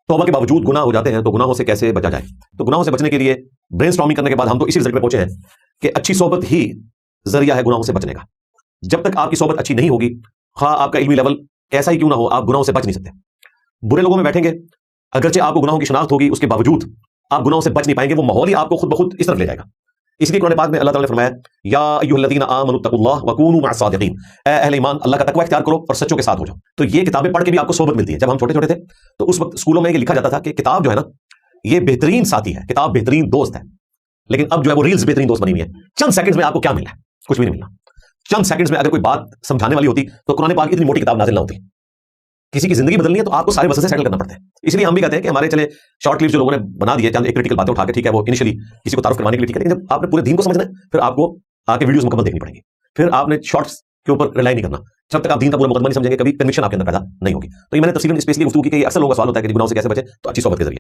तौबा के बावजूद गुनाह हो जाते हैं, तो गुनाहों से कैसे बचा जाए। तो गुनाहों से बचने के लिए ब्रेनस्टॉर्मिंग करने के बाद हम तो इसी रिजल्ट पे पहुंचे हैं कि अच्छी सोबत ही जरिया है गुनाहों से बचने का। जब तक आपकी सोबत अच्छी नहीं होगी, खा आपका इल्मी लेवल कैसा ही क्यों ना हो, आप गुनाहों से बच नहीं सकते। बुरे लोगों में बैठेंगे, अगरचे आपको गुनाहों की शनाख्त होगी, उसके बावजूद आप गुनाहों से बच नहीं पाएंगे। वो माहौल ही आपको खुद ब खुद इस तरफ ले जाएगा। इसलिए कुरान पाक में अल्लाह ताला ने फरमाया, या अय्युहल्लज़ीना आमनुत्तकुल्लाह वकूनू मअस-सादिकीन, ए अहले ईमान, अल्लाह का तकवा इख्तियार करो और सच्चों के साथ हो जाओ। तो ये किताबें पढ़ के भी आपको सोबत मिलती है। जब हम छोटे छोटे थे तो उस वक्त स्कूलों में ये लिखा जाता था कि किताब जो है ना, ये बेहतरीन साथी है, किताब बेहतरीन दोस्त है। लेकिन अब जो है वो रील्स बेहतरीन दोस्त बनी हुई है। चंद सेकंड्स में आपको क्या मिलना है? कुछ भी नहीं मिलना। चंद सेकंड्स में अगर कोई बात समझाने वाली होती तो कुरान पाक इतनी मोटी किताब नाजिल ना होती। किसी की जिंदगी बदलनी है तो आपको सारे वसवसे सेटल करना पड़ता है। इसलिए हम भी कहते हैं कि हमारे चले शॉर्ट क्लिप्स जो लोगों ने बना दिए, चंद एक क्रिटिकल बातें उठा के, ठीक है वो इनिशियली किसी को तारुफ करवाने के लिए ठीक है, लेकिन जब आपने पूरे दीन को समझना है फिर आपको आके वीडियोस मुकम्मल देखनी पड़ेगी। फिर आपने शॉर्ट्स के ऊपर रिलाई नहीं करना। जब तक आप दीन का पूरा मुकद्दमा नहीं समझेंगे, कभी कन्विक्शन आपके अंदर पैदा नहीं होगी। तो ये मैंने तफसीलन स्पेशली गुफ्तगू की कि अक्सर लोगों का सवाल होता है कि गुनाहों से कैसे बचे, तो अच्छी सोबत के जरिए।